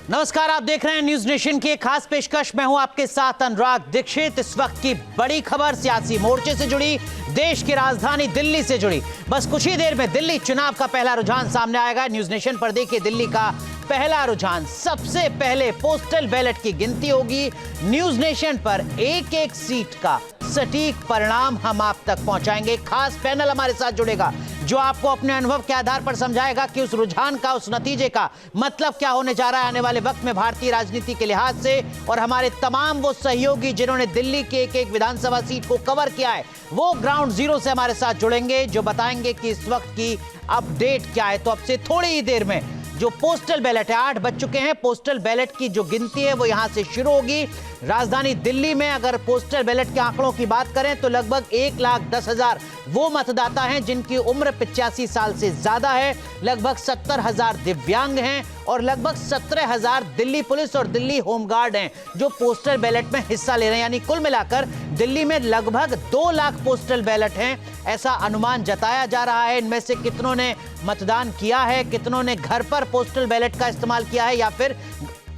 नमस्कार, आप देख रहे हैं न्यूज नेशन की एक खास पेशकश। मैं हूं आपके साथ अनुराग दीक्षित। इस वक्त की बड़ी खबर सियासी मोर्चे से जुड़ी, देश की राजधानी दिल्ली से जुड़ी। बस कुछ ही देर में दिल्ली चुनाव का पहला रुझान सामने आएगा। न्यूज नेशन पर देखिए दिल्ली का पहला रुझान। सबसे पहले पोस्टल बैलेट की गिनती होगी। न्यूज नेशन पर एक एक सीट का सटीक परिणाम हम आप तक पहुंचाएंगे। खास पैनल हमारे साथ जुड़ेगा जो आपको अपने अनुभव के आधार पर समझाएगा कि उस रुझान का, उस नतीजे का मतलब क्या होने जा रहा है आने वाले वक्त में भारतीय राजनीति के लिहाज से। और हमारे तमाम वो सहयोगी जिन्होंने दिल्ली के एक एक विधानसभा सीट को कवर किया है, वो ग्राउंड जीरो से हमारे साथ जुड़ेंगे, जो बताएंगे कि इस वक्त की अपडेट क्या है। तो अब से थोड़ी ही देर में जो पोस्टल बैलेट है, 8 बज चुके हैं, पोस्टल बैलेट की जो गिनती है वो यहां से शुरू होगी। राजधानी दिल्ली में अगर पोस्टल बैलेट के आंकड़ों की बात करें तो लगभग 1,10,000 वो मतदाता हैं जिनकी उम्र 85 साल से ज्यादा है, लगभग 70,000 दिव्यांग हैं और लगभग 17,000 दिल्ली पुलिस और दिल्ली होमगार्ड हैं जो पोस्टल बैलेट में हिस्सा ले रहे हैं। यानी कुल मिलाकर दिल्ली में लगभग 2 लाख पोस्टल बैलेट हैं, ऐसा अनुमान जताया जा रहा है। इनमें से कितनों ने मतदान किया है, कितनों ने घर पर पोस्टल बैलेट का इस्तेमाल किया है या फिर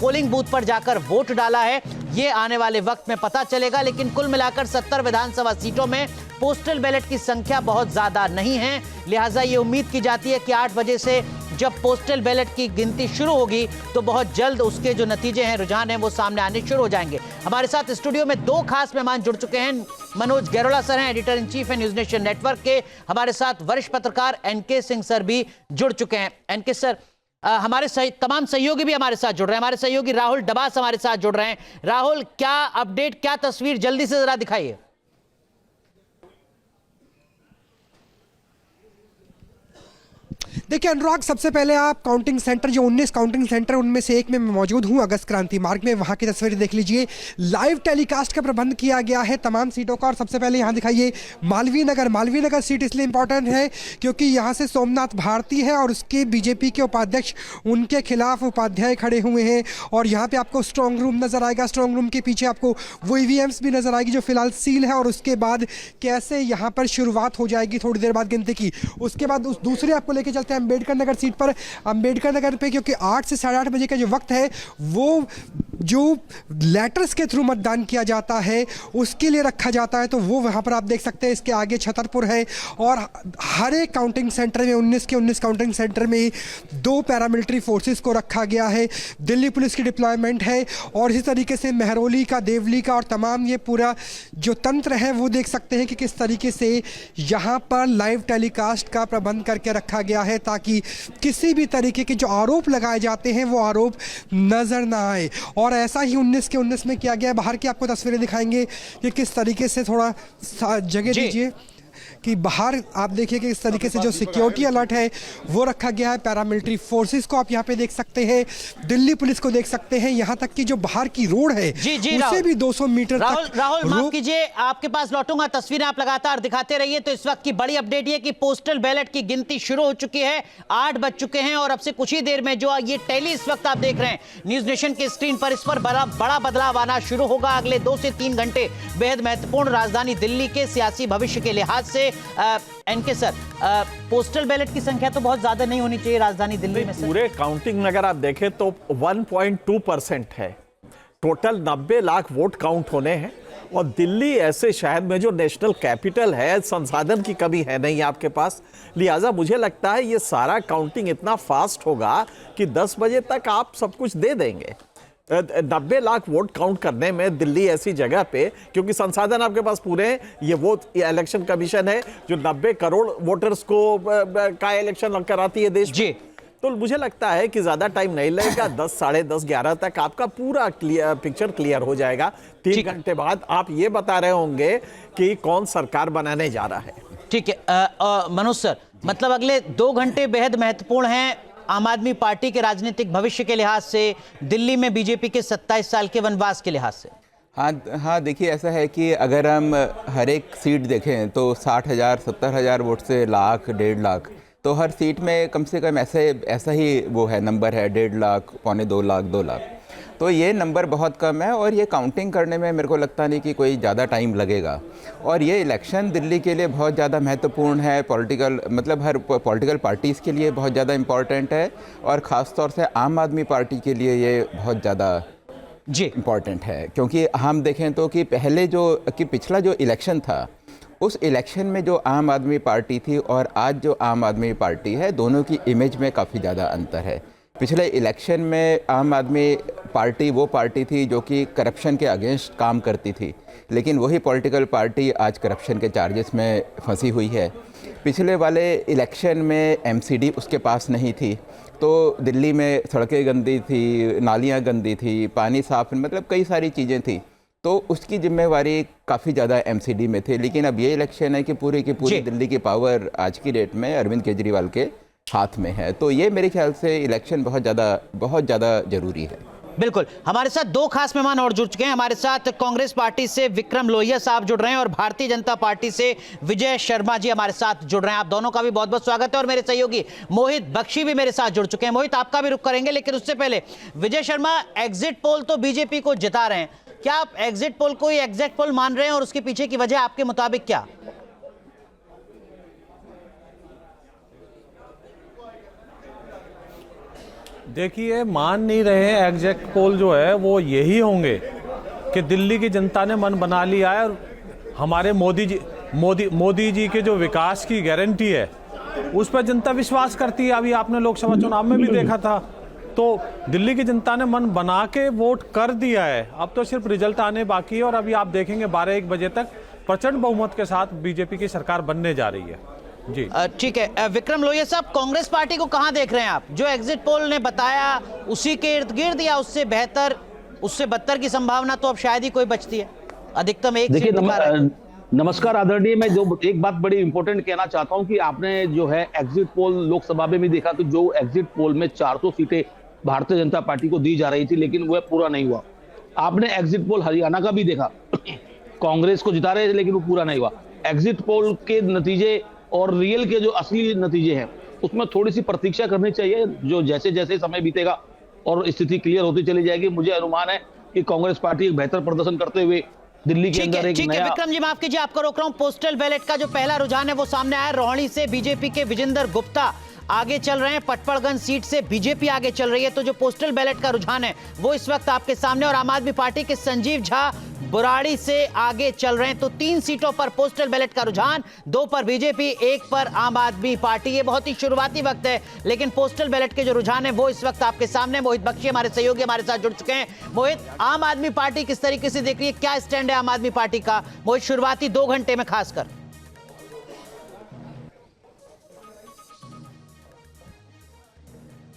पोलिंग बूथ पर जाकर वोट डाला है, ये आने वाले वक्त में पता चलेगा। लेकिन कुल मिलाकर 70 विधानसभा सीटों में पोस्टल बैलेट की संख्या बहुत ज्यादा नहीं है, लिहाजा ये उम्मीद की जाती है कि 8 बजे से जब पोस्टल बैलेट की गिनती शुरू होगी तो बहुत जल्द उसके जो नतीजे हैं, रुझान हैं, वो सामने आने शुरू हो जाएंगे। हमारे साथ स्टूडियो में 2 खास मेहमान जुड़ चुके हैं। मनोज गैरोला सर हैं, एडिटर इन चीफ है न्यूज नेशन नेटवर्क के। हमारे साथ वरिष्ठ पत्रकार एनके सिंह सर भी जुड़ चुके हैं। एनके सर, हमारे तमाम सहयोगी भी हमारे साथ जुड़ रहे हैं। हमारे सहयोगी राहुल डबास हमारे साथ जुड़ रहे हैं। राहुल, क्या अपडेट, क्या तस्वीर, जल्दी से जरा दिखाइए। देखिए अनुराग, सबसे पहले आप काउंटिंग सेंटर, जो 19 काउंटिंग सेंटर उनमें से एक में मैं मौजूद हूं, अगस्त क्रांति मार्ग में, वहां की तस्वीरें देख लीजिए। लाइव टेलीकास्ट का प्रबंध किया गया है तमाम सीटों का। और सबसे पहले यहां दिखाइए मालवीय नगर सीट इसलिए इंपॉर्टेंट है क्योंकि यहां से सोमनाथ भारती है और उसके बीजेपी के उपाध्यक्ष, उनके खिलाफ उपाध्याय खड़े हुए हैं। और यहाँ पे आपको स्ट्रॉन्ग रूम नजर आएगा, स्ट्रॉन्ग रूम के पीछे आपको वो ईवीएम्स भी नजर आएगी जो फिलहाल सील है। और उसके बाद कैसे यहाँ पर शुरुआत हो जाएगी थोड़ी देर बाद गिनती की। उसके बाद उस दूसरे आपको लेके चलते हैं अंबेडकर नगर सीट पर। अंबेडकर नगर पे क्योंकि 8 से 8:30 बजे का जो वक्त है वो जो लेटर्स के थ्रू मतदान किया जाता है उसके लिए रखा जाता है, तो वो वहाँ पर आप देख सकते हैं। इसके आगे छतरपुर है और हर एक काउंटिंग सेंटर में, 19 के 19 काउंटिंग सेंटर में 2 पैरामिलिट्री फोर्सेस को रखा गया है। दिल्ली पुलिस की डिप्लॉयमेंट है और इसी तरीके से मेहरौली का, देवली का और तमाम ये पूरा जो तंत्र है वो देख सकते हैं कि किस तरीके से यहाँ पर लाइव टेलीकास्ट का प्रबंध करके रखा गया है ताकि किसी भी तरीके के जो आरोप लगाए जाते हैं वो आरोप नजर ना आए। और ऐसा ही 19 के 19 में किया गया। बाहर की आपको तस्वीरें दिखाएंगे कि किस तरीके से, थोड़ा जगह दीजिए कि बाहर आप देखिए कि इस तरीके से जो सिक्योरिटी अलर्ट है वो रखा गया है। पैरामिलिट्री फोर्सेस को आप यहाँ पे देख सकते हैं, दिल्ली पुलिस को देख सकते हैं। यहाँ तक कि जो बाहर की रोड है उसे भी 200 मीटर तक। राहुल माफ कीजिए, आपके पास लौटूंगा। तस्वीरें आप लगातार दिखाते रहिए। तो इस वक्त की बड़ी अपडेट ये कि पोस्टल बैलेट की गिनती शुरू हो चुकी है, 8 बज चुके हैं और अब से कुछ ही देर में जो ये टैली इस वक्त आप देख रहे हैं न्यूज नेशन की स्क्रीन पर, इस पर बड़ा बदलाव आना शुरू होगा। अगले 2 से 3 घंटे बेहद महत्वपूर्ण राजधानी दिल्ली के सियासी भविष्य के लिहाज से। एनके सर, पोस्टल बैलेट की संख्या तो बहुत ज्यादा नहीं होनी चाहिए राजधानी दिल्ली में। पूरे काउंटिंग में अगर आप देखें तो 1.2% है। टोटल 90 लाख वोट काउंट होने हैं और दिल्ली ऐसे शहर में जो नेशनल कैपिटल है, संसाधन की कमी है नहीं आपके पास, लिहाजा मुझे लगता है ये सारा काउंटिंग इतना फास्ट होगा कि 10 बजे तक आप सब कुछ दे देंगे। 90 लाख वोट काउंट करने में दिल्ली ऐसी जगह पे, क्योंकि संसाधन आपके पास पूरे हैं, ये वो इलेक्शन कमीशन है जो 90 करोड़ वोटर्स को का इलेक्शन कराती है देश में। तो मुझे लगता है कि ज्यादा टाइम नहीं लगेगा, 10, साढ़े 10, 11 तक आपका पूरा पिक्चर क्लियर हो जाएगा। 3 घंटे बाद आप ये बता रहे होंगे कि कौन सरकार बनाने जा रहा है। ठीक है मनोज सर, मतलब अगले 2 घंटे बेहद महत्वपूर्ण हैं आम आदमी पार्टी के राजनीतिक भविष्य के लिहाज से, दिल्ली में बीजेपी के 27 साल के वनवास के लिहाज से। हाँ देखिए, ऐसा है कि अगर हम हर एक सीट देखें तो 60,000 70,000 वोट से लाख 1.5 लाख, तो हर सीट में कम से कम ऐसा ही वो है, नंबर है 1.5 लाख, 1.25 लाख, 2 लाख। तो ये नंबर बहुत कम है और ये काउंटिंग करने में मेरे को लगता नहीं कि कोई ज़्यादा टाइम लगेगा। और ये इलेक्शन दिल्ली के लिए बहुत ज़्यादा महत्वपूर्ण है, पॉलिटिकल मतलब हर पॉलिटिकल पार्टीज़ के लिए बहुत ज़्यादा इम्पॉर्टेंट है और ख़ास तौर से आम आदमी पार्टी के लिए ये बहुत ज़्यादा जी इम्पॉर्टेंट है। क्योंकि हम देखें तो कि पिछला जो इलेक्शन था, उस इलेक्शन में जो आम आदमी पार्टी थी और आज जो आम आदमी पार्टी है, दोनों की इमेज में काफ़ी ज़्यादा अंतर है। पिछले इलेक्शन में आम आदमी पार्टी वो पार्टी थी जो कि करप्शन के अगेंस्ट काम करती थी, लेकिन वही पॉलिटिकल पार्टी आज करप्शन के चार्जेस में फंसी हुई है। पिछले वाले इलेक्शन में एमसीडी उसके पास नहीं थी, तो दिल्ली में सड़कें गंदी थी, नालियाँ गंदी थी, पानी साफ, मतलब कई सारी चीज़ें थी, तो उसकी जिम्मेवारी काफ़ी ज़्यादा एमसीडी में थी। लेकिन अब ये इलेक्शन है कि पूरी की पूरी दिल्ली की पावर आज की डेट में अरविंद केजरीवाल के हाथ में है, तो ये मेरे ख्याल से इलेक्शन बहुत ज़्यादा ज़रूरी है। बिल्कुल। हमारे साथ दो खास मेहमान और जुड़ चुके हैं। हमारे साथ कांग्रेस पार्टी से विक्रम लोहिया साहब जुड़ रहे हैं और भारतीय जनता पार्टी से विजय शर्मा जी हमारे साथ जुड़ रहे हैं। आप दोनों का भी बहुत बहुत स्वागत है। और मेरे सहयोगी मोहित बख्शी भी मेरे साथ जुड़ चुके हैं। मोहित, आपका भी रुख करेंगे, लेकिन उससे पहले विजय शर्मा, एग्जिट पोल तो बीजेपी को जिता रहे हैं, क्या आप एग्जिट पोल को ही एग्जिट पोल मान रहे हैं और उसके पीछे की वजह आपके मुताबिक क्या? देखिए, मान नहीं रहे हैं। एग्जिट पोल जो है वो यही होंगे कि दिल्ली की जनता ने मन बना लिया है और हमारे मोदी जी के जो विकास की गारंटी है उस पर जनता विश्वास करती है। अभी आपने लोकसभा चुनाव में भी देखा था, तो दिल्ली की जनता ने मन बना के वोट कर दिया है। अब तो सिर्फ रिजल्ट आने बाकी है और अभी आप देखेंगे 12-1 बजे तक प्रचंड बहुमत के साथ बीजेपी की सरकार बनने जा रही है। जी ठीक है। विक्रम लोहिया साहब, कांग्रेस पार्टी को कहां देख रहे हैं आप? जो एग्जिट पोल ने बताया उसी के इर्द गिर्द या उससे बेहतर, उससे बदतर की संभावना तो अब शायद ही कोई बचती है? अधिकतम एक सीट दिखा रहा है। नमस्कार आदरणीय, मैं जो एक बात बड़ी इंपॉर्टेंट कहना चाहता हूं कि आपने जो है एग्जिट पोल लोकसभा में भी देखा कि जो एग्जिट पोल में 400 सीटें भारतीय जनता पार्टी को दी जा रही थी, लेकिन वह पूरा नहीं हुआ। आपने एग्जिट पोल हरियाणा का भी देखा, कांग्रेस को जिता रहे थे लेकिन वो पूरा नहीं हुआ। एग्जिट पोल के नतीजे और रियल के जो असली नतीजे हैं उसमें थोड़ी सी प्रतीक्षा करनी चाहिए। जो जैसे जैसे समय बीतेगा और स्थिति क्लियर होती चली जाएगी, मुझे अनुमान है कि कांग्रेस पार्टी एक बेहतर प्रदर्शन करते हुए दिल्ली के अंदर एक नया। विक्रम जी, माफ कीजिए, आपको रोक रहा हूं। पोस्टल बैलेट का जो पहला रुझान है वो सामने आया। रोहिणी से बीजेपी के विजेंद्र गुप्ता आगे चल रहे हैं, पटपड़गंज सीट से बीजेपी आगे चल रही है। तो जो पोस्टल बैलेट का रुझान है वो इस वक्त आपके सामने, और आम आदमी पार्टी के संजीव झा बुराड़ी से आगे चल रहे हैं। तो 3 सीटों पर पोस्टल बैलेट का रुझान, 2 पर बीजेपी, 1 पर आम आदमी पार्टी। ये बहुत ही शुरुआती वक्त है, लेकिन पोस्टल बैलेट के जो रुझान है वो इस वक्त आपके सामने। मोहित बख्शी हमारे सहयोगी हमारे साथ जुड़ चुके हैं। मोहित, आम आदमी पार्टी किस तरीके से देख रही है, क्या स्टैंड है आम आदमी पार्टी का मोहित शुरुआती 2 घंटे में खासकर?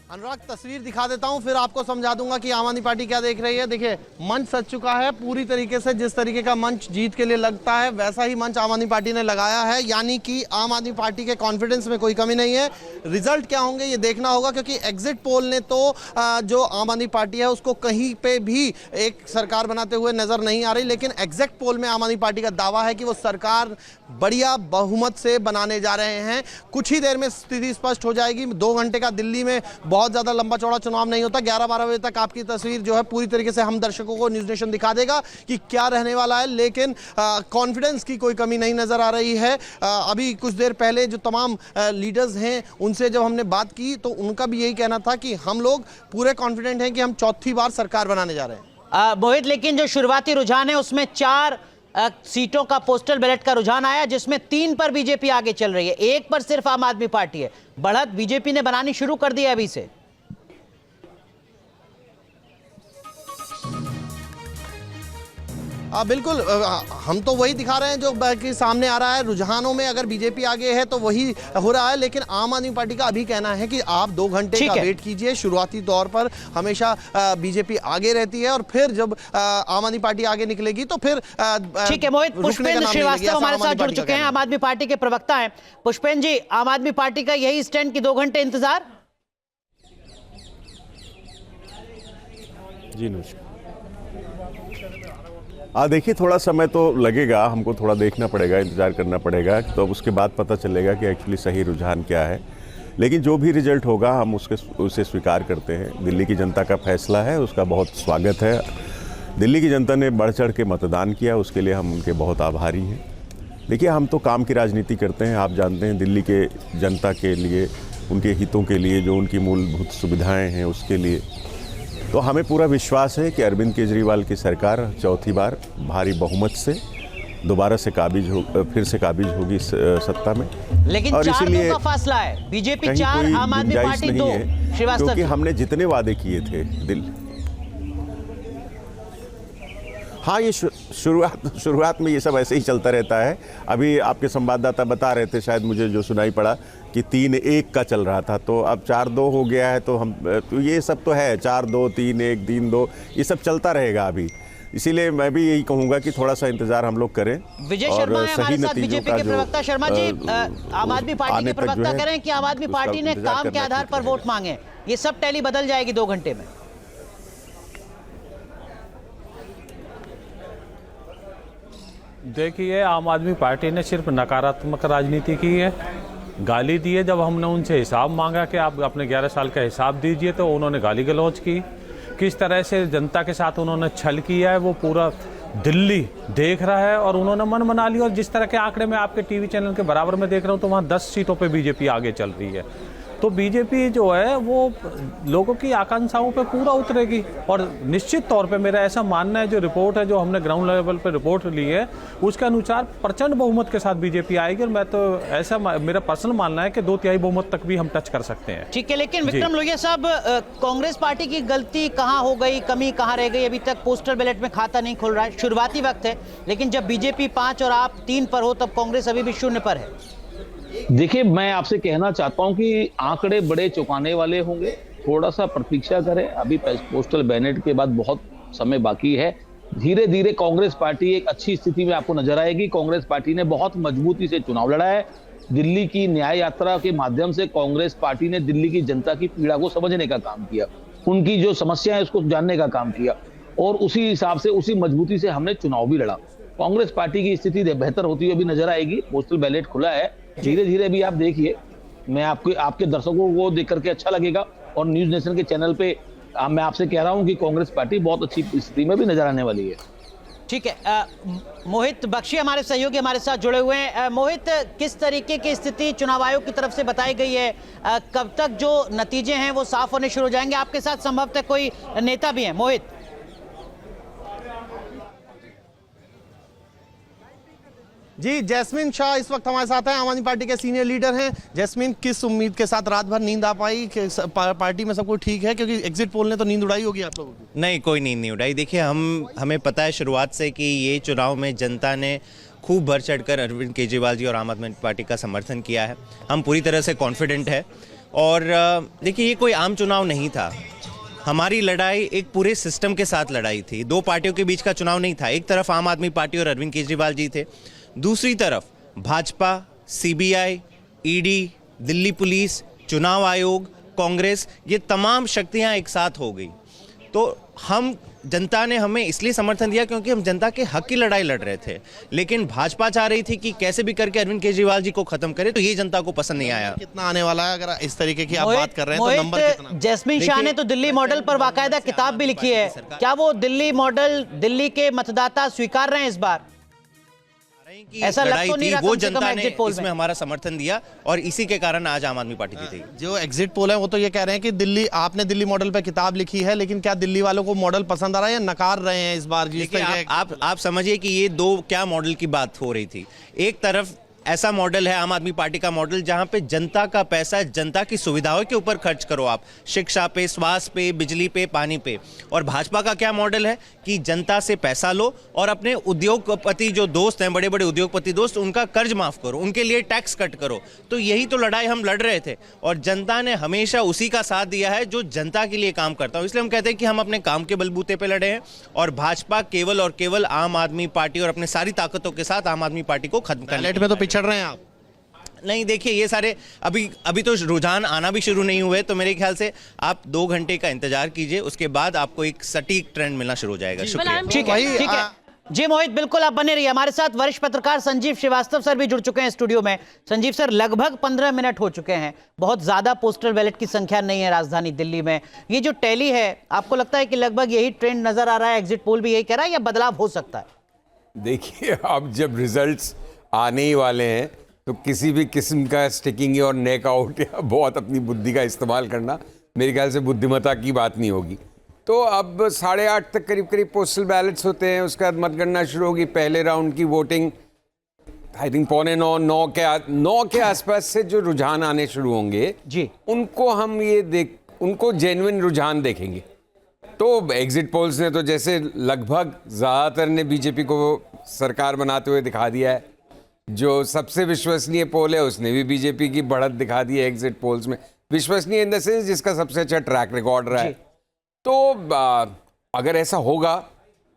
अनुराग, तस्वीर दिखा देता हूं, फिर आपको समझा दूंगा कि आम आदमी पार्टी क्या देख रही है। देखिए, मंच सज चुका है पूरी तरीके से। जिस तरीके का मंच जीत के लिए लगता है वैसा ही मंच आम आदमी पार्टी ने लगाया है, यानी कि आम आदमी पार्टी के कॉन्फिडेंस में कोई कमी नहीं है। रिजल्ट क्या होंगे ये देखना होगा, क्योंकि एग्जिट पोल ने तो जो आम आदमी पार्टी है उसको कहीं पे भी एक सरकार बनाते हुए नजर नहीं आ रही, लेकिन एग्जिट पोल में आम आदमी पार्टी का दावा है कि वो सरकार बढ़िया बहुमत से बनाने जा रहे हैं। कुछ ही देर में स्थिति स्पष्ट हो जाएगी। 2 घंटे का दिल्ली में बहुत ज्यादा लंबा चौड़ा चुनाव नहीं होता। 11-12 बजे तक आपकी तस्वीर जो है पूरी तरीके से हम दर्शकों को न्यूज़ नेशन दिखा देगा कि क्या रहने वाला है, लेकिन कॉन्फिडेंस की कोई कमी नहीं नजर आ रही है। अभी कुछ देर पहले जो तमाम लीडर्स हैं उनसे जब हमने बात की तो उनका भी यही कहना था कि हम लोग पूरे कॉन्फिडेंट हैं कि हम चौथी बार सरकार बनाने जा रहे हैं। मोहित, लेकिन जो शुरुआती रुझान है उसमें 4 सीटों का पोस्टल बैलेट का रुझान आया, जिसमें 3 पर बीजेपी आगे चल रही है, 1 पर सिर्फ आम आदमी पार्टी है। बढ़त बीजेपी ने बनानी शुरू कर दी है अभी से। बिल्कुल, हम तो वही दिखा रहे हैं जो कि सामने आ रहा है। रुझानों में अगर बीजेपी आगे है तो वही हो रहा है, लेकिन आम आदमी पार्टी का अभी कहना है कि आप 2 घंटे का वेट कीजिए। शुरुआती तौर पर हमेशा बीजेपी आगे रहती है और फिर जब आम आदमी पार्टी आगे निकलेगी तो फिर ठीक है। मोहित, पुष्पेंद्र श्रीवास्तव हमारे साथ जुड़ चुके हैं, आम आदमी पार्टी के प्रवक्ता हैं। पुष्पेंद्र जी, आम आदमी पार्टी का यही स्टैंड की 2 घंटे इंतजार? जी नमस्कार। देखिए, थोड़ा समय तो लगेगा, हमको थोड़ा देखना पड़ेगा, इंतज़ार करना पड़ेगा, तो उसके बाद पता चलेगा कि एक्चुअली सही रुझान क्या है। लेकिन जो भी रिजल्ट होगा हम उसे स्वीकार करते हैं। दिल्ली की जनता का फैसला है, उसका बहुत स्वागत है। दिल्ली की जनता ने बढ़ चढ़ के मतदान किया, उसके लिए हम उनके बहुत आभारी हैं। देखिए, हम तो काम की राजनीति करते हैं, आप जानते हैं। दिल्ली के जनता के लिए, उनके हितों के लिए, जो उनकी मूलभूत सुविधाएं हैं उसके लिए, तो हमें पूरा विश्वास है कि अरविंद केजरीवाल की सरकार चौथी बार भारी बहुमत से दोबारा से फिर से काबिज होगी सत्ता में। लेकिन और 4-2 का फासला है, बीजेपी 4, आम आदमी पार्टी 2। श्रीवास्तव, क्योंकि हमने जितने वादे किए थे हाँ, ये शुरुआत में ये सब ऐसे ही चलता रहता है। अभी आपके संवाददाता बता रहे थे, शायद मुझे जो सुनाई पड़ा कि 3-1 का चल रहा था, तो अब 4-2 हो गया है। तो ये सब तो है, 4-2, 3-1, 3-2, ये सब चलता रहेगा अभी। इसीलिए मैं भी यही कहूँगा कि थोड़ा सा इंतजार हम लोग करें। विजय शर्मा है हमारे साथ, बीजेपी के प्रवक्ता। शर्मा जी, आम आदमी पार्टी के प्रवक्ता कह रहे हैं कि आम आदमी पार्टी ने काम के आधार पर वोट मांगे, ये सब टैली बदल जाएगी 2 घंटे में। देखिए, आम आदमी पार्टी ने सिर्फ नकारात्मक राजनीति की है, गाली दी है। जब हमने उनसे हिसाब मांगा कि आप अपने 11 साल का हिसाब दीजिए, तो उन्होंने गाली गलौज की। किस तरह से जनता के साथ उन्होंने छल किया है वो पूरा दिल्ली देख रहा है, और उन्होंने मन बना लिया। और जिस तरह के आंकड़े मैं आपके टीवी चैनल के बराबर में देख रहा हूँ, तो वहाँ 10 सीटों पे बीजेपी आगे चल रही है। तो बीजेपी जो है वो लोगों की आकांक्षाओं पे पूरा उतरेगी। और निश्चित तौर पे मेरा ऐसा मानना है, जो रिपोर्ट है, जो हमने ग्राउंड लेवल पे रिपोर्ट ली है, उसके अनुसार प्रचंड बहुमत के साथ बीजेपी आएगी। और मैं तो ऐसा, मेरा पर्सनल मानना है कि 2/3 बहुमत तक भी हम टच कर सकते हैं। ठीक है, लेकिन विक्रम लोहिया साहब, कांग्रेस पार्टी की गलती कहाँ हो गई, कमी कहाँ रह गई? अभी तक पोस्टल बैलेट में खाता नहीं खुल रहा है, शुरुआती वक्त है, लेकिन जब बीजेपी 5 और आप 3 पर हो, तब कांग्रेस अभी भी 0 पर है। देखिए, मैं आपसे कहना चाहता हूं कि आंकड़े बड़े चौंकाने वाले होंगे, थोड़ा सा प्रतीक्षा करें। अभी पोस्टल बैलेट के बाद बहुत समय बाकी है। धीरे धीरे कांग्रेस पार्टी एक अच्छी स्थिति में आपको नजर आएगी। कांग्रेस पार्टी ने बहुत मजबूती से चुनाव लड़ा है। दिल्ली की न्याय यात्रा के माध्यम से कांग्रेस पार्टी ने दिल्ली की जनता की पीड़ा को समझने का काम किया, उनकी जो समस्या है उसको जानने का काम किया, और उसी हिसाब से, उसी मजबूती से हमने चुनाव भी लड़ा। कांग्रेस पार्टी की स्थिति बेहतर होती हुई भी नजर आएगी। पोस्टल बैलेट खुला है, धीरे धीरे भी आप देखिए। मैं आपके दर्शकों को देख करके अच्छा लगेगा, और न्यूज नेशन के चैनल पे मैं आपसे कह रहा हूं कि कांग्रेस पार्टी बहुत अच्छी स्थिति में भी नजर आने वाली है। ठीक है, मोहित बख्शी हमारे सहयोगी हमारे साथ जुड़े हुए हैं। मोहित, किस तरीके की स्थिति चुनाव आयोग की तरफ से बताई गई है? कब तक जो नतीजे हैं वो साफ होने शुरू हो जाएंगे? आपके साथ संभवतः कोई नेता भी है, मोहित? जी, जैस्मिन शाह इस वक्त हमारे साथ हैं, आम आदमी पार्टी के सीनियर लीडर हैं। जैस्मिन, किस उम्मीद के साथ रात भर नींद आ पाई कि पार्टी में सब कुछ ठीक है? क्योंकि एग्जिट पोल ने तो नींद उड़ाई होगी आप लोगों की। नहीं, कोई नींद नहीं उड़ाई। देखिए, हमें पता है शुरुआत से कि ये चुनाव में जनता ने खूब बढ़ चढ़कर अरविंद केजरीवाल जी और आम आदमी पार्टी का समर्थन किया है। हम पूरी तरह से कॉन्फिडेंट है। और देखिए, ये कोई आम चुनाव नहीं था। हमारी लड़ाई एक पूरे सिस्टम के साथ लड़ाई थी। 2 पार्टियों के बीच का चुनाव नहीं था। एक तरफ आम आदमी पार्टी और अरविंद केजरीवाल जी थे, दूसरी तरफ Bhajpa, CBI, ED, Delhi police, चुनाव आयोग, कांग्रेस, ये तमाम शक्तियां एक साथ हो गई। तो जनता ने हमें इसलिए समर्थन दिया क्योंकि हम जनता के हक की लड़ाई लड़ रहे थे। लेकिन भाजपा चाह रही थी कि कैसे भी करके अरविंद केजरीवाल जी को खत्म करे, तो ये जनता को पसंद नहीं आया। कितना आने वाला है अगर इस तरीके की आप बात कर रहे हैं तो नंबर कितना? जैस्मिन शाह ने तो दिल्ली मॉडल पर बाकायदा किताब भी लिखी है, क्या वो दिल्ली मॉडल दिल्ली के मतदाता स्वीकार रहे हैं इस बार? ऐसा लड़ाई तो थी, वो जनता ने इसमें हमारा समर्थन दिया, और इसी के कारण आज आम आदमी पार्टी जीती। जो एग्जिट पोल है वो तो ये कह रहे हैं कि आपने दिल्ली मॉडल पे किताब लिखी है, लेकिन क्या दिल्ली वालों को मॉडल पसंद आ रहा है या नकार रहे हैं इस बार? आप समझिए कि ये 2 क्या मॉडल की बात हो रही थी। एक तरफ ऐसा मॉडल है आम आदमी पार्टी का मॉडल, जहां पे जनता का पैसा जनता की सुविधाओं के ऊपर खर्च करो, आप शिक्षा पे, स्वास्थ्य पे, बिजली पे, पानी पे। और भाजपा का क्या मॉडल है कि जनता से पैसा लो और अपने उद्योगपति जो दोस्त हैं, बड़े बड़े उद्योगपति दोस्त, उनका कर्ज माफ करो, उनके लिए टैक्स कट करो। तो यही तो लड़ाई हम लड़ रहे थे, और जनता ने हमेशा उसी का साथ दिया है जो जनता के लिए काम करता हूं। इसलिए हम कहते हैं कि हम अपने काम के बलबूते पे लड़े हैं, और भाजपा केवल और केवल आम आदमी पार्टी और अपने सारी ताकतों के साथ आम आदमी पार्टी को खत्म करने में तो पिछड़ रहे हैं आप। नहीं, देखिए, ये सारे अभी तो रुझान आना भी शुरू नहीं हुए, तो मेरे ख्याल से आप 2 घंटे का इंतजार कीजिए, उसके बाद आपको एक सटीक ट्रेंड मिलना शुरू हो जाएगा। शुक्रिया। ठीक है, जी मोहित, बिल्कुल आप बने रहिए हमारे साथ। वरिष्ठ पत्रकार संजीव श्रीवास्तव सर भी जुड़ चुके हैं स्टूडियो में। संजीव सर, लगभग 15 मिनट हो चुके हैं, बहुत ज्यादा पोस्टल बैलेट की संख्या नहीं है राजधानी दिल्ली में। ये जो टैली है, आपको लगता है कि लगभग यही ट्रेंड नजर आ रहा है, एग्जिट पोल भी यही कह रहा है, या बदलाव हो सकता है? देखिए, अब जब रिजल्ट्स आने ही वाले हैं तो किसी भी किस्म का स्टिकिंग और नेक आउट या बहुत अपनी बुद्धि का इस्तेमाल करना मेरे ख्याल से बुद्धिमत्ता की बात नहीं होगी। तो अब 8:30 तक करीब करीब पोस्टल बैलेट्स होते हैं, उसके बाद मतगणना शुरू होगी। पहले राउंड की वोटिंग आई थिंक 8:45-9 के आसपास से जो रुझान आने शुरू होंगे जी, उनको हम उनको जेन्युइन रुझान देखेंगे। तो एग्जिट पोल्स ने तो जैसे लगभग ज़्यादातर ने बीजेपी को सरकार बनाते हुए दिखा दिया है। जो सबसे विश्वसनीय पोल है उसने भी बीजेपी की बढ़त दिखा दी है एग्जिट पोल्स में। विश्वसनीय इन द सेंस जिसका सबसे अच्छा ट्रैक रिकॉर्ड रहा है। तो अगर ऐसा होगा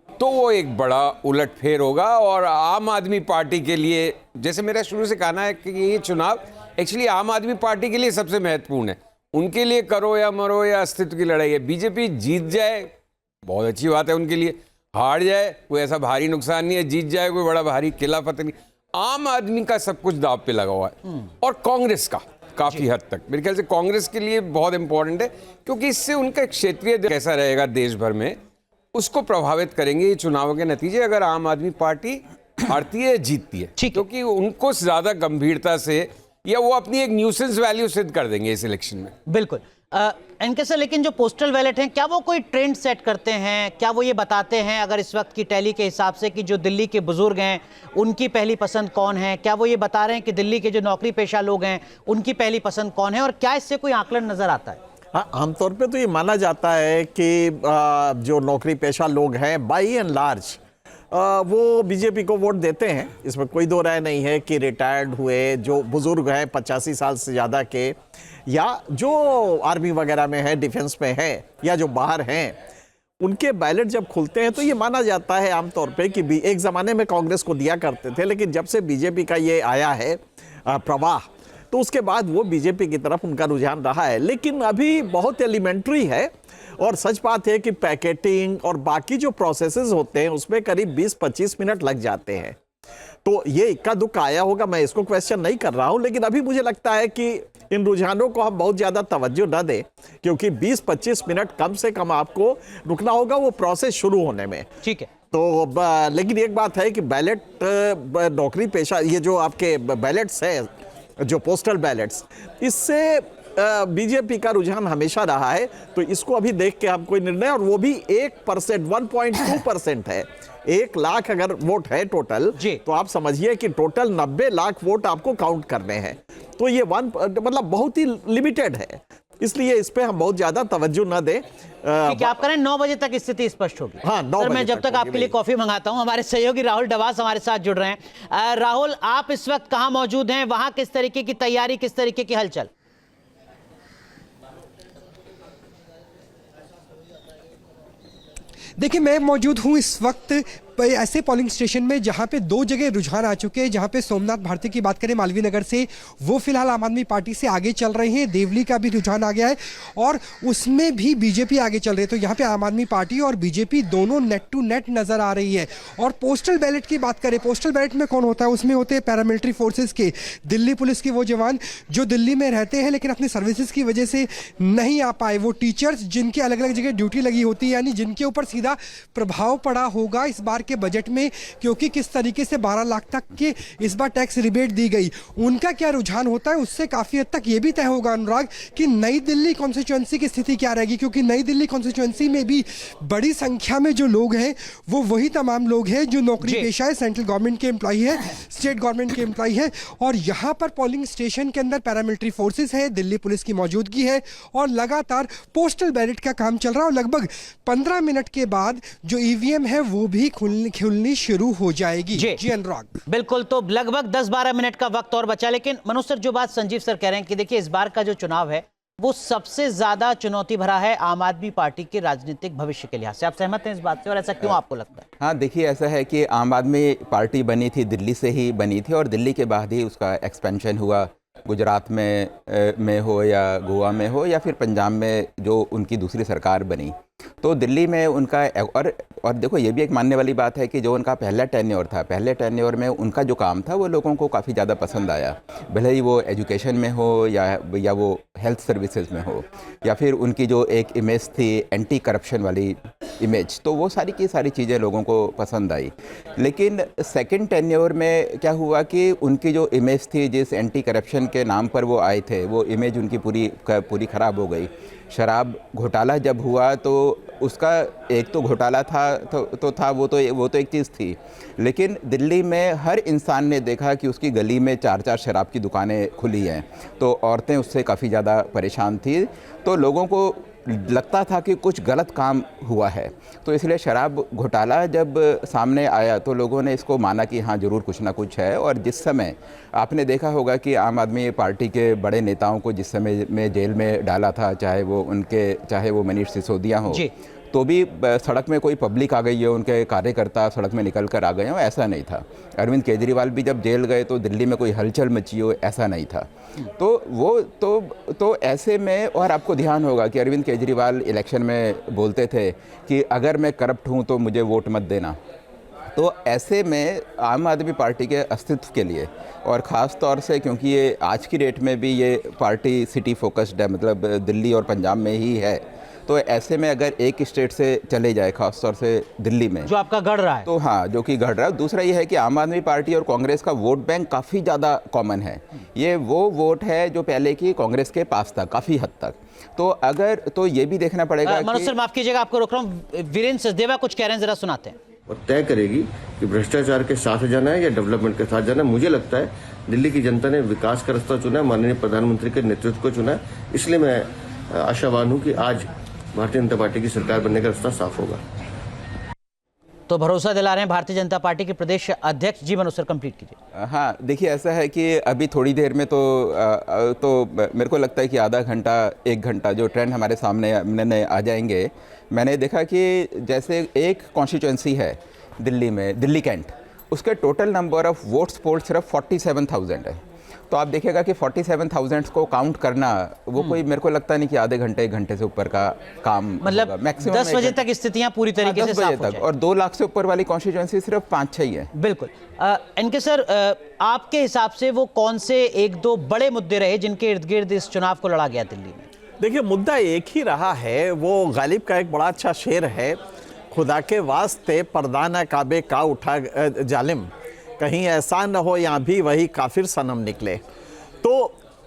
तो वो एक बड़ा उलटफेर होगा और आम आदमी पार्टी के लिए, जैसे मेरा शुरू से कहना है कि ये चुनाव एक्चुअली आम आदमी पार्टी के लिए सबसे महत्वपूर्ण है। उनके लिए करो या मरो या अस्तित्व की लड़ाई है। बीजेपी जीत जाए बहुत अच्छी बात है उनके लिए, हार जाए कोई ऐसा भारी नुकसान नहीं है, जीत जाए कोई बड़ा भारी किला फतेह नहीं। आम आदमी का सब कुछ दांव पे लगा हुआ है और कांग्रेस का काफी हद तक मेरे ख्याल से कांग्रेस के लिए बहुत इंपॉर्टेंट है, क्योंकि इससे उनका क्षेत्रीय कैसा रहेगा देश भर में उसको प्रभावित करेंगे ये चुनावों के नतीजे। अगर आम आदमी पार्टी हारती है जीतती है, क्योंकि उनको ज्यादा गंभीरता से या वो अपनी एक न्यूसेंस वैल्यू सिद्ध कर देंगे इस इलेक्शन में। बिल्कुल। एनके सर, लेकिन जो पोस्टल बैलेट हैं, क्या वो कोई ट्रेंड सेट करते हैं? क्या वो ये बताते हैं अगर इस वक्त की टैली के हिसाब से कि जो दिल्ली के बुजुर्ग हैं उनकी पहली पसंद कौन है? क्या वो ये बता रहे हैं कि दिल्ली के जो नौकरी पेशा लोग हैं उनकी पहली पसंद कौन है? और क्या इससे कोई आकलन नजर आता है? हाँ, आमतौर पे तो ये माना जाता है कि जो नौकरी पेशा लोग हैं बाई एंड लार्ज वो बीजेपी को वोट देते हैं। इसमें कोई दो राय नहीं है कि रिटायर्ड हुए जो बुजुर्ग हैं 85 साल से ज़्यादा के, या जो आर्मी वगैरह में है, डिफेंस में है, या जो बाहर हैं, उनके बैलेट जब खुलते हैं तो ये माना जाता है आमतौर पे कि एक ज़माने में कांग्रेस को दिया करते थे, लेकिन जब से बीजेपी का ये आया है प्रवाह, तो उसके बाद वो बीजेपी की तरफ उनका रुझान रहा है। लेकिन अभी बहुत एलिमेंट्री है और सच बात है कि पैकेटिंग और बाकी जो प्रोसेसेस होते हैं उसमें करीब 20-25 मिनट लग जाते हैं। तो ये इक्का दुक्का आया होगा, मैं इसको क्वेश्चन नहीं कर रहा हूं, लेकिन अभी मुझे लगता है कि इन रुझानों को हम बहुत ज्यादा तवज्जो न दें, क्योंकि 20-25 मिनट कम से कम आपको रुकना होगा वो प्रोसेस शुरू होने में। ठीक है। तो लेकिन एक बात है कि बैलेट नौकरी पेशा, ये जो आपके बैलेट्स है, जो पोस्टल बैलेट्स, इससे बीजेपी का रुझान हमेशा रहा है। तो इसको अभी देख के हम कोई निर्णय, और वो भी 1%, 1.2% है। 1 लाख अगर वोट है टोटल, तो आप समझिए कि टोटल 90 लाख वोट आपको काउंट करने हैं। तो ये मतलब बहुत ही लिमिटेड है, इसलिए इस पे हम बहुत ज्यादा तवज्जो न दें। ठीक है, आप करें 9 बजे तक स्थिति स्पष्ट होगी। हाँ, 9 बजे मैं जब तक आपके लिए कॉफी मंगाता हूं। हमारे सहयोगी राहुल डवास हमारे साथ जुड़ रहे हैं। राहुल, आप इस वक्त कहां मौजूद हैं? वहां किस तरीके की तैयारी, किस तरीके की हलचल? देखिए, मैं मौजूद हूं इस वक्त ऐसे पोलिंग स्टेशन में जहां पे 2 जगह रुझान आ चुके हैं। जहां पे सोमनाथ भारती की बात करें मालवीय नगर से, वो फिलहाल आम आदमी पार्टी से आगे चल रहे हैं। देवली का भी रुझान आ गया है और उसमें भी बीजेपी आगे चल रही है। तो यहाँ पे आम आदमी पार्टी और बीजेपी दोनों नेट टू नेट नजर आ रही है। और पोस्टल बैलेट की बात करें, पोस्टल बैलेट में कौन होता है? उसमें होते हैं पैरामिलिट्री फोर्सेज के, दिल्ली पुलिस के वो जवान जो दिल्ली में रहते हैं लेकिन अपनी सर्विसेज की वजह से नहीं आ पाए, वो टीचर्स जिनकी अलग अलग जगह ड्यूटी लगी होती है, यानी जिनके ऊपर सीधा प्रभाव पड़ा होगा इस बार के बजट में, क्योंकि किस तरीके से 12 लाख तक के इस बार टैक्स रिबेट दी गई, उनका क्या रुझान होता है। उससे काफी हद तक यह भी तय होगा अनुराग कि नई दिल्ली कॉन्स्टिट्यूएंसी की स्थिति क्या रहेगी, क्योंकि नई दिल्ली कॉन्स्टिट्यूएंसी में भी बड़ी संख्या में जो लोग हैं वो वही तमाम लोग हैं जो नौकरी पेशा है, सेंट्रल गवर्नमेंट के एम्प्लॉय है, स्टेट गवर्नमेंट के एम्प्लॉय है। और यहां पर पोलिंग स्टेशन के अंदर पैरामिलिट्री फोर्सेस है, दिल्ली पुलिस की मौजूदगी है और लगातार पोस्टल बैलेट का काम चल रहा है। और लगभग 15 मिनट के बाद जो ईवीएम है वो भी खुलनी शुरू हो जाएगी। जी अनुराग, बिल्कुल। तो लगभग 10-12 मिनट का वक्त और बचा। लेकिन मनोज सर, जो बात संजीव सर कह रहे हैं कि देखिए इस बार का जो चुनाव है वो सबसे ज्यादा चुनौती भरा है आम आदमी पार्टी के राजनीतिक भविष्य के लिहाज से। आप सहमत हैं इस बात से, और ऐसा क्यों आपको लगता है? हाँ, देखिए, ऐसा है कि आम आदमी पार्टी बनी थी, दिल्ली से ही बनी थी और दिल्ली के बाद ही उसका एक्सपेंशन हुआ। गुजरात में हो या गोवा में हो या फिर पंजाब में जो उनकी दूसरी सरकार बनी, तो दिल्ली में उनका और देखो ये भी एक मानने वाली बात है कि जो उनका पहला टेन्योर था, पहले टेन्योर में उनका जो काम था वो लोगों को काफ़ी ज़्यादा पसंद आया, भले ही वो एजुकेशन में हो या वो हेल्थ सर्विसेज में हो, या फिर उनकी जो एक इमेज थी एंटी करप्शन वाली इमेज, तो वो सारी की सारी चीज़ें लोगों को पसंद आई। लेकिन सेकंड टेन्योर में क्या हुआ कि उनकी जो इमेज थी, जिस एंटी करप्शन के नाम पर वो आए थे, वो इमेज उनकी पूरी ख़राब हो गई। शराब घोटाला जब हुआ तो उसका एक तो घोटाला था तो था वो तो एक चीज़ थी, लेकिन दिल्ली में हर इंसान ने देखा कि उसकी गली में 4-4 शराब की दुकानें खुली हैं, तो औरतें उससे काफ़ी ज़्यादा परेशान थी। तो लोगों को लगता था कि कुछ गलत काम हुआ है, तो इसलिए शराब घोटाला जब सामने आया तो लोगों ने इसको माना कि हाँ ज़रूर कुछ ना कुछ है। और जिस समय आपने देखा होगा कि आम आदमी पार्टी के बड़े नेताओं को जिस समय में जेल में डाला था, चाहे वो मनीष सिसोदिया हो, तो भी सड़क में कोई पब्लिक आ गई है, उनके कार्यकर्ता सड़क में निकल कर आ गए हो, ऐसा नहीं था। अरविंद केजरीवाल भी जब जेल गए तो दिल्ली में कोई हलचल मची हो, ऐसा नहीं था। तो वो तो ऐसे में, और आपको ध्यान होगा कि अरविंद केजरीवाल इलेक्शन में बोलते थे कि अगर मैं करप्ट हूँ तो मुझे वोट मत देना। तो ऐसे में आम आदमी पार्टी के अस्तित्व के लिए, और ख़ास तौर से क्योंकि ये आज की डेट में भी ये पार्टी सिटी फोकस्ड है, मतलब दिल्ली और पंजाब में ही है, तो ऐसे में अगर एक स्टेट से चले जाए, खास तौर से दिल्ली में, जो आपका गढ़ रहा है, तो हाँ, जो कि गढ़ रहा है। दूसरा ये है कि आम आदमी पार्टी और कांग्रेस का वोट बैंक काफ़ी ज़्यादा कॉमन है। ये वो वोट है जो पहले की कांग्रेस के पास था काफ़ी हद तक। तो ये भी देखना पड़ेगा। मनोज सर, माफ कीजिएगा, आपको रोक रहा हूँ। वीरेंद्र सचदेवा कुछ कह रहे हैं, जरा सुनाते हैं। और तय करेगी कि भ्रष्टाचार के साथ जाना है या डेवलपमेंट के साथ जाना है। मुझे लगता है दिल्ली की जनता ने विकास का रास्ता चुना है, माननीय प्रधानमंत्री के नेतृत्व को चुना है, इसलिए मैं आशावान हूँ कि आज भारतीय जनता पार्टी की सरकार बनने का रास्ता साफ होगा। तो भरोसा दिला रहे हैं भारतीय जनता पार्टी के प्रदेश अध्यक्ष जी। मनोज सर, कंप्लीट कीजिए। हाँ, देखिए ऐसा है कि अभी थोड़ी देर में तो मेरे को लगता है कि आधा घंटा 1 घंटा जो ट्रेंड हमारे सामने आ जाएंगे। मैंने देखा कि जैसे एक कॉन्स्टिट्यूंसी है दिल्ली में, दिल्ली कैंट, उसके टोटल नंबर ऑफ वोट्स पोल सिर्फ 47,000 है। तो आप देखिएगा कि 47,000 को काउंट करना वो कोई, मेरे को लगता नहीं कि आधे घंटे 1 घंटे से ऊपर का काम, मतलब मैक्सिमम 10 बजे तक स्थितियां पूरी तरीके से साफ हो जाए। और 2 लाख से ऊपर वाली कॉन्स्टिट्यूंसी सिर्फ 5-6 ही है। बिल्कुल। एनके सर, आपके हिसाब से वो कौन से 1-2 बड़े मुद्दे रहे जिनके इर्द गिर्द इस चुनाव को लड़ा गया दिल्ली में? देखिए, मुद्दा एक ही रहा है। वो गालिब का एक बड़ा अच्छा शेर है, खुदा के वास्ते पर्दा न काबे का उठा जालिम, कहीं ऐसा न हो यहाँ भी वही काफिर सनम निकले। तो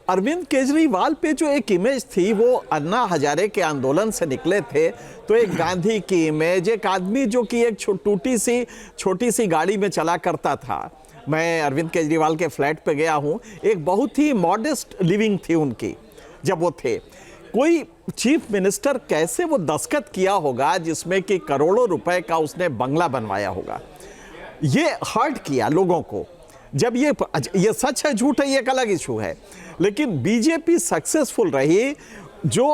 अरविंद केजरीवाल पे जो एक इमेज थी, वो अन्ना हजारे के आंदोलन से निकले थे, तो एक गांधी की इमेज, एक आदमी जो कि एक छोटी सी गाड़ी में चला करता था। मैं अरविंद केजरीवाल के फ्लैट पे गया हूँ, एक बहुत ही मॉडेस्ट लिविंग थी उनकी जब वो थे। कोई चीफ मिनिस्टर कैसे वो दस्तखत किया होगा जिसमें कि करोड़ों रुपए का उसने बंगला बनवाया होगा, ये हर्ट किया लोगों को। जब ये सच है झूठ है ये एक अलग इशू है, लेकिन बीजेपी सक्सेसफुल रही। जो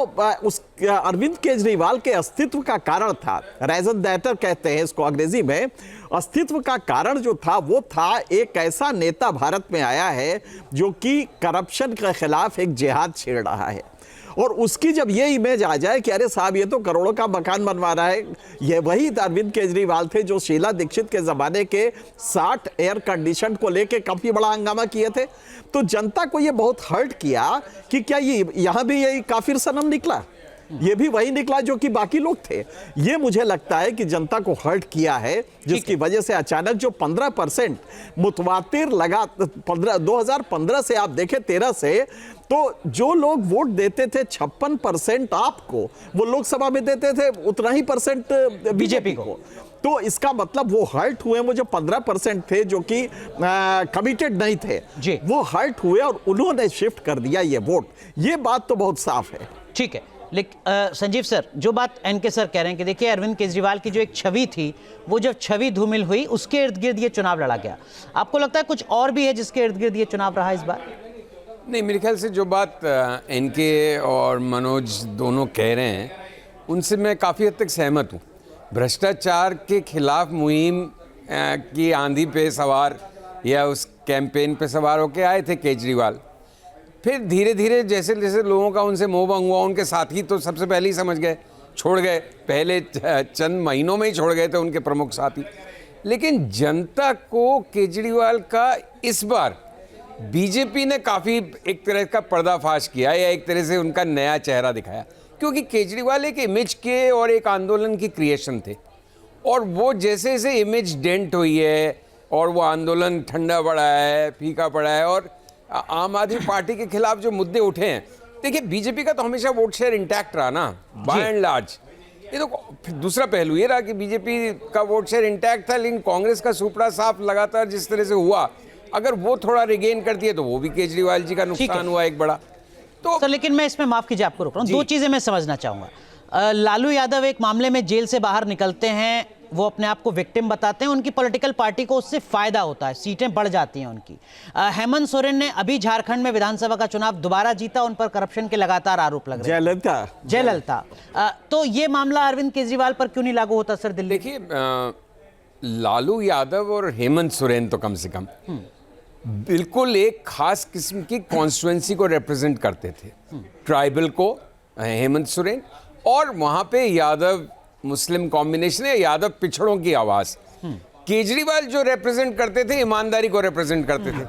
उस अरविंद केजरीवाल के अस्तित्व का कारण था, रेजन दैटर कहते हैं इसको अंग्रेजी में, अस्तित्व का कारण जो था वो था एक ऐसा नेता भारत में आया है जो कि करप्शन के खिलाफ एक जिहाद छेड़ रहा है। और उसकी जब ये इमेज आ जाए कि अरे साहब ये तो करोड़ों का मकान बनवा रहा है, ये वही अरविंद केजरीवाल थे जो शीला दीक्षित के ज़माने के 60 एयर कंडीशन को लेके काफ़ी बड़ा हंगामा किए थे। तो जनता को ये बहुत हर्ट किया कि क्या ये यहाँ भी यही काफिर सनम निकला, ये भी वही निकला जो कि बाकी लोग थे। ये मुझे लगता है कि जनता को हर्ट किया है, जिसकी वजह से अचानक जो 15% मुतवातिर लगा 2015 से आप देखें 13 से, तो जो लोग वोट देते थे 56% आपको, वो लोकसभा में देते थे उतना ही परसेंट बीजेपी को। तो इसका मतलब वो हर्ट हुए, वो जो 15% थे जो कि कमिटेड नहीं थे, वो हर्ट हुए और उन्होंने शिफ्ट कर दिया ये वोट। ये बात तो बहुत साफ है। ठीक है, लेकिन संजीव सर, जो बात एनके सर कह रहे हैं कि देखिए अरविंद केजरीवाल की जो एक छवि थी, वो जब छवि धूमिल हुई उसके इर्द गिर्द ये चुनाव लड़ा गया। आपको लगता है कुछ और भी है जिसके इर्द गिर्द ये चुनाव रहा इस बार? नहीं, मेरे ख्याल से जो बात एनके और मनोज दोनों कह रहे हैं उनसे मैं काफ़ी हद तक सहमत हूँ। भ्रष्टाचार के खिलाफ मुहिम की आंधी पे सवार या उस कैंपेन पे सवार होके आए थे केजरीवाल। फिर धीरे धीरे जैसे जैसे लोगों का उनसे मोह भंग हुआ, उनके साथी तो सबसे पहले ही समझ गए छोड़ गए, पहले चंद महीनों में ही छोड़ गए थे उनके प्रमुख साथी। लेकिन जनता को केजरीवाल का इस बार बीजेपी ने काफ़ी एक तरह का पर्दाफाश किया या एक तरह से उनका नया चेहरा दिखाया, क्योंकि केजरीवाल एक इमेज के और एक आंदोलन की क्रिएशन थे, और वो जैसे जैसे इमेज डेंट हुई है और वो आंदोलन ठंडा पड़ा है, फीका पड़ा है, और आम आदमी पार्टी के खिलाफ जो मुद्दे उठे हैं, देखिए बीजेपी का तो हमेशा वोट शेयर इंटैक्ट रहा ना, बाय एंड लार्ज। ये तो फिर दूसरा पहलू ये रहा कि बीजेपी का वोट शेयर इंटैक्ट था, लेकिन कांग्रेस का सुपड़ा साफ लगातार जिस तरह से हुआ, अगर वो थोड़ा रिगेन करती है तो वो भी केजरीवाल जी का नुकसान हुआ एक बड़ा। तो सर लेकिन मैं इसमें माफ कीजिए, आपको रोक रहा हूं, दो चीजें मैं समझना चाहूंगा। लालू यादव एक मामले में जेल से बाहर निकलते हैं, वो अपने आप को विक्टिम बताते हैं, उनकी पॉलिटिकल पार्टी को उससे फायदा होता है, सीटें बढ़ जाती हैं उनकी। हेमंत सोरेन ने अभी झारखंड में विधानसभा का चुनाव दोबारा जीता, उन पर करप्शन के लगातार आरोप लग रहे हैं। जयललिता। तो ये मामला अरविंद केजरीवाल पर क्यों नहीं लागू होता सर दिल्ली? देखिए लालू यादव और हेमंत सोरेन तो कम से कम बिल्कुल एक खास किस्म की कॉन्स्टिट्यूएंसी को रिप्रेजेंट करते थे, ट्राइबल को, हेमंत सोरेन, और वहां पे यादव मुस्लिम कॉम्बिनेशन है, यादव पिछड़ों की आवाज। केजरीवाल जो रिप्रेजेंट करते थे, ईमानदारी को रिप्रेजेंट करते थे,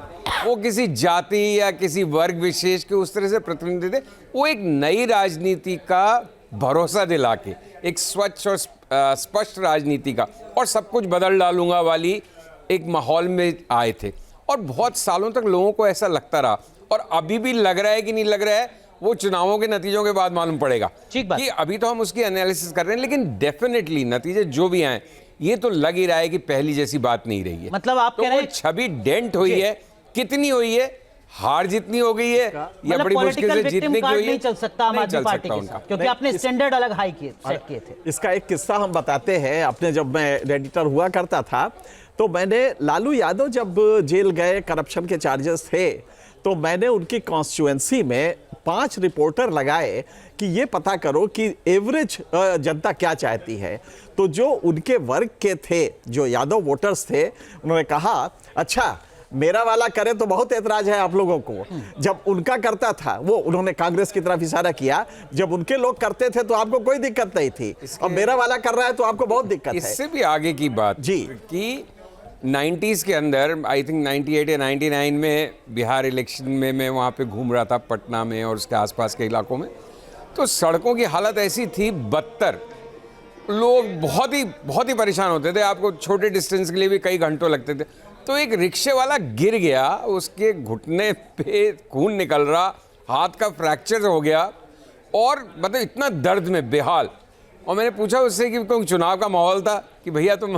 वो किसी जाति या किसी वर्ग विशेष के उस तरह से प्रतिनिधि थे। वो एक नई राजनीति का भरोसा दिला के, एक स्वच्छ और स्पष्ट राजनीति का और सब कुछ बदल डालूंगा वाली एक माहौल में आए थे, और बहुत सालों तक लोगों को ऐसा लगता रहा, और अभी भी लग रहा है कि नहीं लग रहा है, वो चुनावों के नतीजों के बाद मालूम पड़ेगा। ठीक बात। कि अभी तो हम उसकी एनालिसिस कर रहे हैं, लेकिन डेफिनेटली नतीजे जो भी आए, ये तो लग ही रहा है कि पहली जैसी बात नहीं रही है। मतलब आप कह रहे हैं छवि डेंट हुई है, कितनी हुई है, हार जितनी हो गई है, या बड़ी मुश्किल से जीतने की हुई है, नहीं चल सकता आम आदमी पार्टी के साथ, क्योंकि आपने स्टैंडर्ड अलग हाई सेट किए थे। इसका एक किस्सा हम बताते हैं। अपने जब मैं एडिटर हुआ करता था, तो मैंने लालू यादव जब जेल गए, करप्शन के चार्जेस थे, तो मैंने उनकी कॉन्स्टिट्यूएंसी में 5 रिपोर्टर लगाए कि ये पता करो कि एवरेज जनता क्या चाहती है। तो जो उनके वर्ग के थे, जो यादव वोटर्स थे, उन्होंने कहा अच्छा मेरा वाला करे तो बहुत ऐतराज है आप लोगों को। जब उनका करता था, वो उन्होंने कांग्रेस की तरफ इशारा किया, जब उनके लोग करते थे तो आपको कोई दिक्कत नहीं थी, अब मेरा वाला कर रहा है तो आपको बहुत दिक्कत है। इससे भी आगे की बात जी कि 90s के अंदर, आई थिंक 98 या 99 में बिहार इलेक्शन में मैं वहाँ पे घूम रहा था, पटना में और उसके आसपास के इलाकों में, तो सड़कों की हालत ऐसी थी बदतर, लोग बहुत ही परेशान होते थे, आपको छोटे डिस्टेंस के लिए भी कई घंटों लगते थे। तो एक रिक्शे वाला गिर गया, उसके घुटने पे खून निकल रहा, हाथ का फ्रैक्चर हो गया, और मतलब इतना दर्द में बेहाल। और मैंने पूछा उससे कि कोई चुनाव का माहौल था कि भैया तुम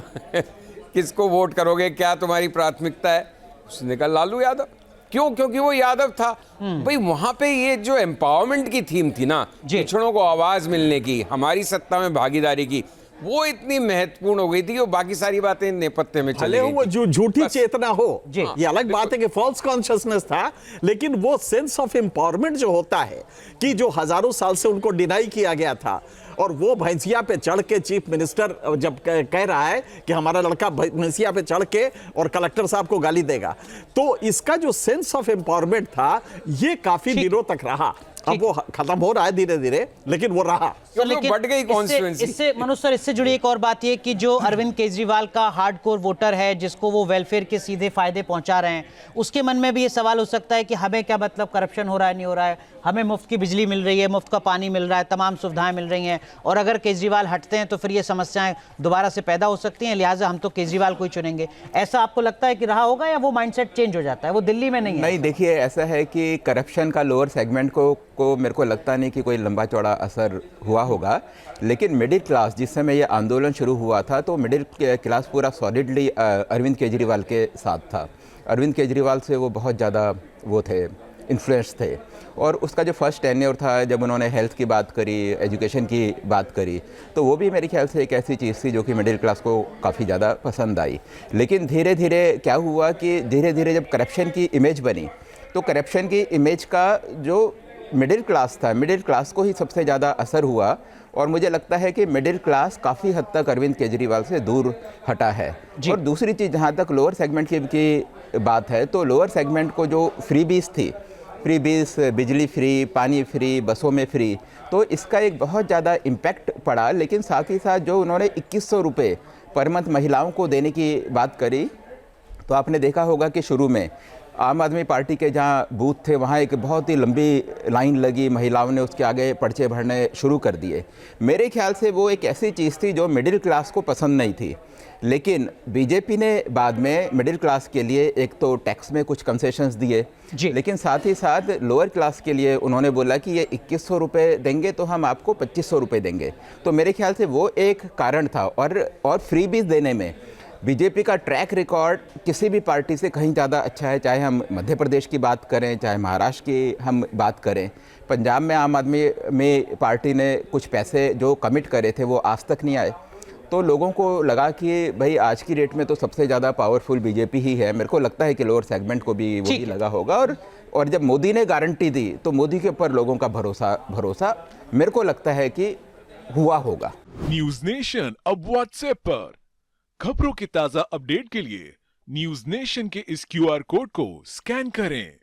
किसको वोट करोगे, क्या तुम्हारी प्राथमिकता है? उसने कहा लालू यादव। क्यों? क्योंकि वो यादव था। भाई वहां पे ये जो एम्पावरमेंट की थीम थी ना, पिछड़ों को आवाज मिलने की, हमारी सत्ता में भागीदारी की, वो इतनी महत्वपूर्ण हो गई थी कि वो बाकी सारी बातें नेपथ्य में चली गई। वो झूठी चेतना हो, ये अलग बात है कि फॉल्स कॉन्शियसनेस था, लेकिन वो सेंस ऑफ एम्पावरमेंट जो होता है कि जो हजारों साल से उनको डिनाई किया गया था, और वो भैंसिया पे चढ़ के चीफ मिनिस्टर जब कह रहा है कि हमारा लड़का भैंसिया पे चढ़ के और कलेक्टर साहब को गाली देगा, तो इसका जो सेंस ऑफ एम्पावरमेंट था, ये काफी दिनों तक रहा। अब वो खत्म हो रहा है धीरे धीरे, लेकिन वो रहा, लेकिन बढ़ गई कॉन्स्टिट्यूएंसी। इससे मनोज सर, इससे जुड़ी एक और बात ये कि जो अरविंद केजरीवाल का हार्डकोर वोटर है, जिसको वो वेलफेयर के सीधे फायदे पहुंचा रहे हैं, उसके मन में भी ये सवाल हो सकता है कि हमें क्या मतलब करप्शन हो रहा है, नहीं हो रहा है, हमें मुफ्त की बिजली मिल रही है, मुफ्त का पानी मिल रहा है, तमाम सुविधाएं मिल रही हैं, और अगर केजरीवाल हटते हैं तो फिर ये समस्याएं दोबारा से पैदा हो सकती हैं, लिहाजा हम तो केजरीवाल को ही चुनेंगे। ऐसा आपको लगता है कि रहा होगा, या वो माइंडसेट चेंज हो जाता है? वो दिल्ली में नहीं है। नहीं, देखिए ऐसा है कि करप्शन का लोअर सेगमेंट को मेरे को लगता नहीं कि कोई लंबा चौड़ा असर हुआ होगा, लेकिन मिडिल क्लास, जिस समय ये आंदोलन शुरू हुआ था, तो मिडिल क्लास पूरा सॉलिडली अरविंद केजरीवाल के साथ था। अरविंद केजरीवाल से वो बहुत ज़्यादा वो थे, इन्फ्लुएंस थे, और उसका जो फर्स्ट टेन्योर था, जब उन्होंने हेल्थ की बात करी, एजुकेशन की बात करी, तो वो भी मेरे ख्याल से एक ऐसी चीज़ थी जो कि मिडिल क्लास को काफ़ी ज़्यादा पसंद आई। लेकिन धीरे धीरे क्या हुआ कि धीरे धीरे जब करप्शन की इमेज बनी, तो करप्शन की इमेज का जो मिडिल क्लास था, मिडिल क्लास को ही सबसे ज़्यादा असर हुआ, और मुझे लगता है कि मिडिल क्लास काफ़ी हद तक अरविंद केजरीवाल से दूर हटा है। और दूसरी चीज़, जहाँ तक लोअर सेगमेंट की बात है, तो लोअर सेगमेंट को जो फ्रीबीज थी, फ्री बिजली फ्री, पानी फ्री, बसों में फ्री, तो इसका एक बहुत ज़्यादा इम्पैक्ट पड़ा। लेकिन साथ ही साथ जो उन्होंने 2100 रुपये पर मंथ महिलाओं को देने की बात करी, तो आपने देखा होगा कि शुरू में आम आदमी पार्टी के जहाँ बूथ थे वहाँ एक बहुत ही लंबी लाइन लगी, महिलाओं ने उसके आगे पर्चे भरने शुरू कर दिए। मेरे ख्याल से वो एक ऐसी चीज़ थी जो मिडिल क्लास को पसंद नहीं थी। लेकिन बीजेपी ने बाद में मिडिल क्लास के लिए एक तो टैक्स में कुछ कंसेशंस दिए, लेकिन साथ ही साथ लोअर क्लास के लिए उन्होंने बोला कि ये 2100 रुपये देंगे तो हम आपको 2500 रुपये देंगे। तो मेरे ख्याल से वो एक कारण था। और फ्री बीज देने में बीजेपी का ट्रैक रिकॉर्ड किसी भी पार्टी से कहीं ज़्यादा अच्छा है। चाहे हम मध्य प्रदेश की बात करें, चाहे महाराष्ट्र की हम बात करें, पंजाब में आम आदमी में पार्टी ने कुछ पैसे जो कमिट करे थे वो आज तक नहीं आए। तो लोगों को लगा कि भाई आज की डेट में तो सबसे ज़्यादा पावरफुल बीजेपी ही है। मेरे को लगता है कि लोअर सेगमेंट को भी वही लगा होगा। और जब मोदी ने गारंटी दी तो मोदी के ऊपर लोगों का भरोसा मेरे को लगता है कि हुआ होगा। न्यूज नेशन अब व्हाट्सएप पर खबरों के ताजा अपडेट के लिए न्यूज नेशन के इस QR कोड को स्कैन करें।